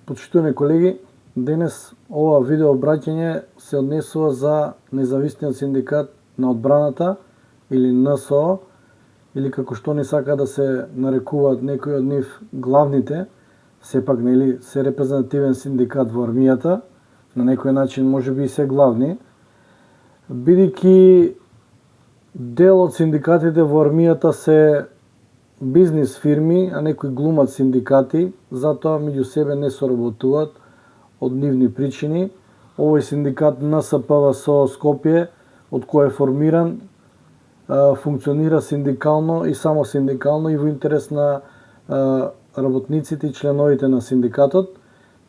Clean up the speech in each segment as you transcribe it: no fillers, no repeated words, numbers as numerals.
Почитувани колеги, денес ова видео обраќање се однесува за независниот синдикат на одбраната или НСО, или како што не сака да се нарекуваат некои од нив главните, сепак нели се репрезентативен синдикат во армијата, на некој начин можеби и се главни, бидејќи дел од синдикатите во армијата се бизнис фирми, а некои глумат синдикати, затоа меѓу себе не соработуваат од нивни причини. Овој синдикат НСПВСО Скопје, од кој е формиран, функционира синдикално и само синдикално и во интерес на работниците и членовите на синдикатот,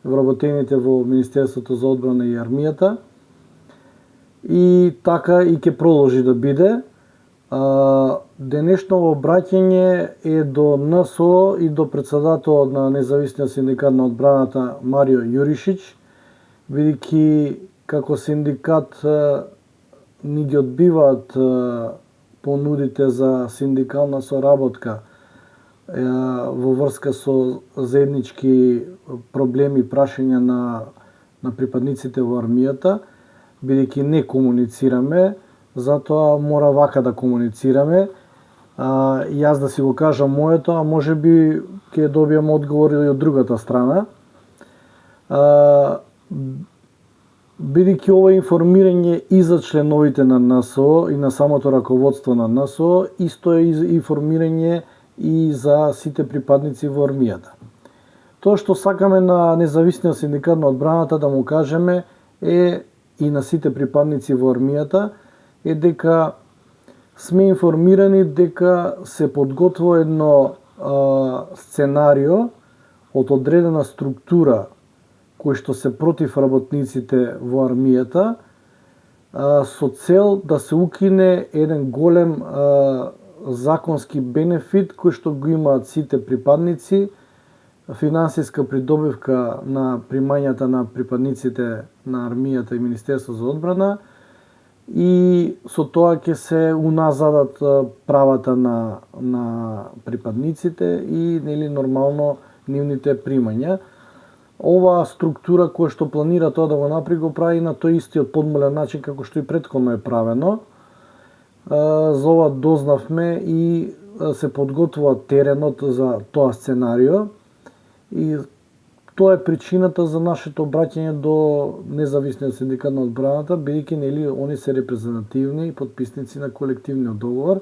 вработените во Министерството за одбрана и армијата. И така и ќе продолжи да биде. Денешно обраќање е до НСО и до председателот на Независниот синдикат на одбраната Марио Јуришич, бидејќи како синдикат ни ги одбиваат понудите за синдикална соработка во врска со заеднички проблеми и прашања на припадниците во армијата, бидејќи не комуницираме. Затоа мора вака да комуницираме. Јас да си го кажам моето, а може би ќе добијам одговор и од другата страна. Бидејќи ова информирање и за членовите на НСО и на самото раководство на НСО, исто е информирање и за сите припадници во армијата. Тоа што сакаме на Независниот синдикат на одбраната да му кажеме е и на сите припадници во армијата, е дека сме информирани дека се подготвува едно сценарио од одредена структура кој што се против работниците во армијата, со цел да се укине еден голем законски бенефит кој што го имаат сите припадници, финансиска придобивка на примањата на припадниците на армијата и Министерство за одбрана, и со тоа ќе се уназадат правата на припадниците и нели нормално нивните примања. Ова структура која што планира тоа да го направи, го прави на тој истиот подмолен начин како што и претходно е правено. За ова дознавме и се подготвува теренот за тоа сценарио и тоа е причината за нашето обраќање до Независниот синдикат на одбраната, бидејќи нели они се репрезентативни и подписници на колективниот договор.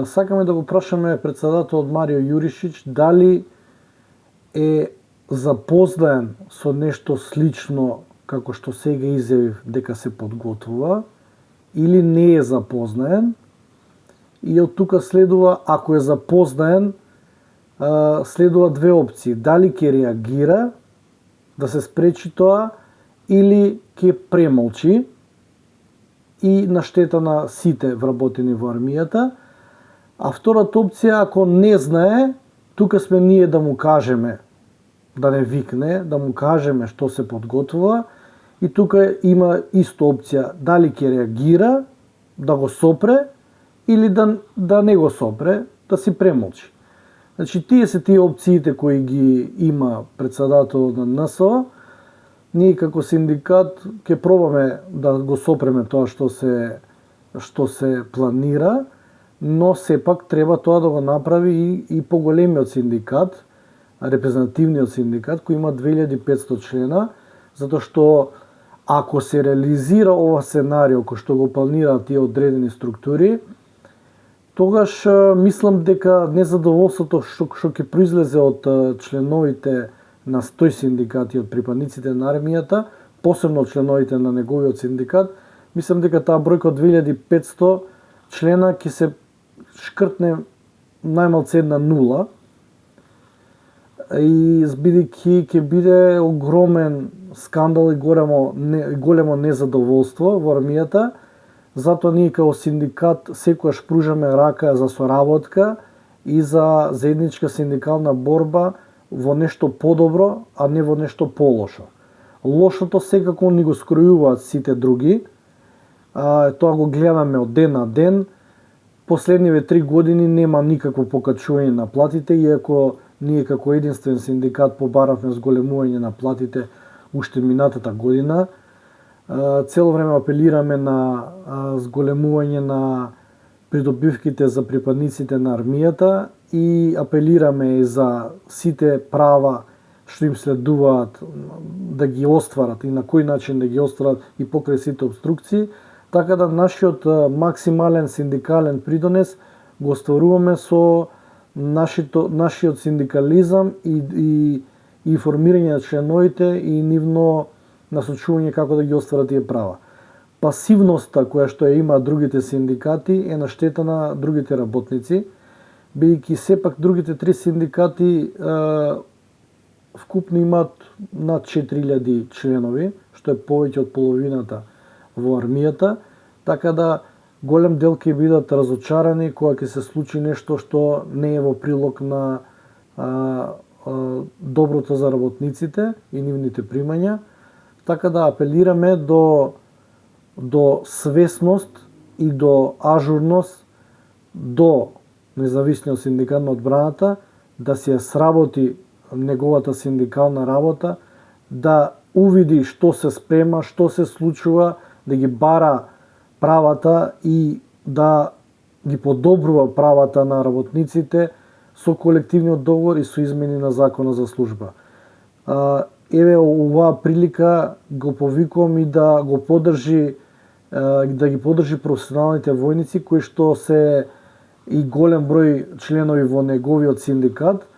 Сакаме да го прашаме председателот Марио Јуришич дали е запознаен со нешто слично како што сега изјавив дека се подготвува, или не е запознаен, и од тука следува, ако е запознаен, следува две опции. Дали ќе реагира да се спречи тоа или ќе премолчи и на штета на сите вработени во армијата. А втората опција, ако не знае, тука сме ние да му кажеме, да не викне, да му кажеме што се подготвува, и тука има исто опција дали ќе реагира, да го сопре или да не го сопре, да си премолчи. Значи, тие се тие опциите кои ги има председателот на НСО. Ние како синдикат ќе пробаме да го сопреме тоа што се планира, но сепак треба тоа да го направи и поголемиот синдикат, репрезентативниот синдикат, кој има 2500 члена, затоа што ако се реализира ова сценарио кој што го планираат тие одредени структури, тогаш мислам дека незадоволството што ќе произлезе од членовите на тој синдикат и од припадниците на армијата, посебно членовите на неговиот синдикат, мислам дека таа бројка од 2500 члена ќе се шкртне најмалце една нула, и бидејќи ќе биде огромен скандал и големо незадоволство во армијата. Затоа ние како синдикат секогаш пружаме рака за соработка и за заедничка синдикална борба во нешто подобро, а не во нешто полошо. Лошото секако ни го скројуваат сите други. Тоа го гледаме од ден на ден. Последниве 3 години нема никакво покачување на платите, иако ние како единствен синдикат побаравме зголемување на платите уште минатата година. Цело време апелираме на зголемување на придобивките за припадниците на армијата и апелираме за сите права што им следуваат да ги остварат и на кој начин да ги остварат и покрај сите обструкции, така да нашиот максимален синдикален придонес го остваруваме со нашиот синдикализам и информирање на членовите и нивно насочување како да ги остварат тие права. Пасивноста која што ја имаат другите синдикати е на штета на другите работници, бидејќи сепак другите три синдикати вкупно имаат над 4000 членови, што е повеќе од половината во армијата, така да голем дел ќе бидат разочарани кога ќе се случи нешто што не е во прилог на доброто за работниците и нивните примања, така да апелираме до свесност и до ажурност до независниот синдикат на одбраната, да се сработи неговата синдикална работа, да увиди што се спрема, што се случува, да ги бара правата и да ги подобрува правата на работниците со колективниот договор и со измени на Законот за служба. Еве оваа прилика го повикувам и да го поддржи да ги поддржи професионалните војници кои што се и голем број членови во неговиот синдикат,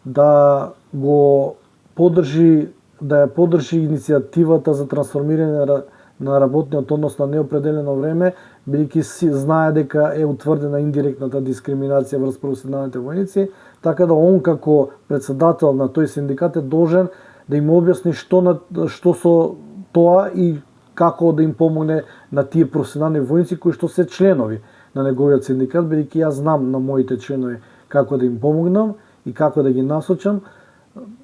да го поддржи, да ја поддржи иницијативата за трансформирање на работниот однос на неопределено време, бидејќи знае дека е утврдена индиректната дискриминација врз професионалните војници, така да он како председател на тој синдикат е должен да им објасни што со тоа и како да им помогне на тие професионални војници кои што се членови на неговиот синдикат, бидејќи јас знам на моите членови како да им помогнам и како да ги насочам.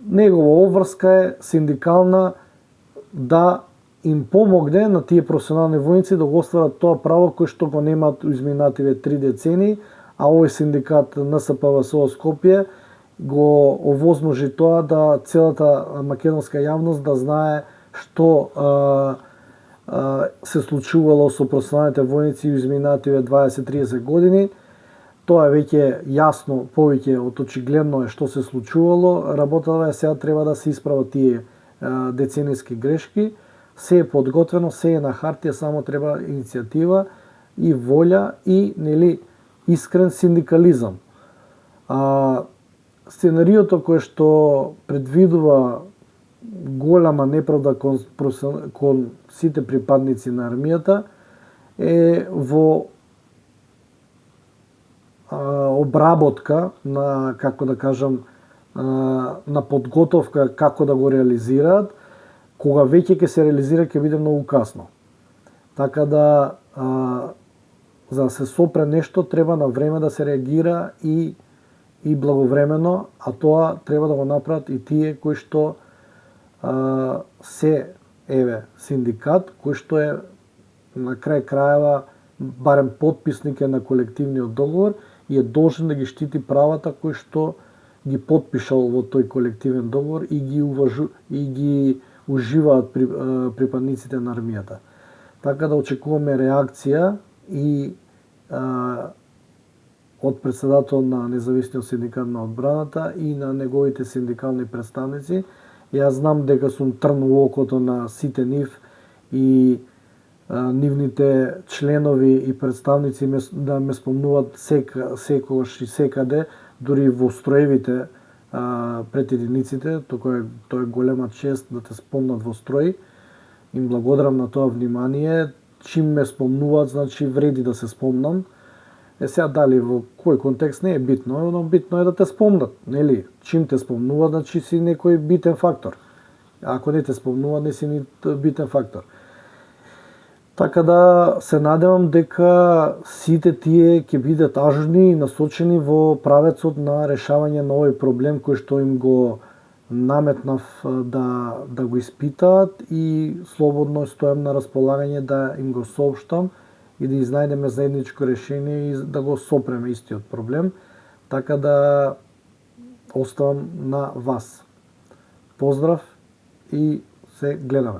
Негова обврска е синдикална да им помогне на тие професионални војници да го остварат тоа право кој што го немаат изминативе 3 децении, а овој синдикат НСПВСО Скопје го овозможи тоа да целата македонска јавност да знае што се случувало со професионалните војници изминативе 20-30 години. Тоа е веќе јасно, повеќе од очигледно е што се случувало. Работата сега треба да се исправат тие деценијски грешки. Се е подготвено, се е на хартија, само треба иницијатива и волја и искрен синдикализам. Сценариото кое што предвидува голема неправда кон сите припадници на армијата е во обработка на, како да кажам, на подготовка како да го реализираат. Кога веќе ќе се реализира, ќе биде многу касно. Така да, за да се сопре нешто, треба на време да се реагира и благовремено, а тоа треба да го направат и тие кои што се синдикат, кој што е на крај крајава барем потписник е на колективниот договор и е должен да ги штити правата кои што ги потпишал во тој колективен договор и ги уживаат припадниците на армијата. Така да очекуваме реакција и од председател на независниот синдикат на одбраната и на неговите синдикални представници. Јас знам дека сум трн во окото на сите нив и нивните членови и представници да ме спомнуваат секогаш и секаде, дури во строевите пред единиците. Тоа е голема чест да те спомнат во строј. Им благодарам на тоа внимание. Чим ме спомнуваат, значи вреди да се спомнам. Сега дали во кој контекст не е битно, но битно е да те спомнат, нели? Чим те спомнуваат, значи си некој битен фактор. Ако не те спомнуваат, не си ни битен фактор. Така да се надевам дека сите тие ќе бидат ажурни и насочени во правецот на решавање на овој проблем кој што им го наметнав да го испитаат и слободно стојам на располагање да им го соопштам и да изнајдеме заедничко решение и да го сопреме истиот проблем. Така да оставам на вас. Поздрав и се гледаме.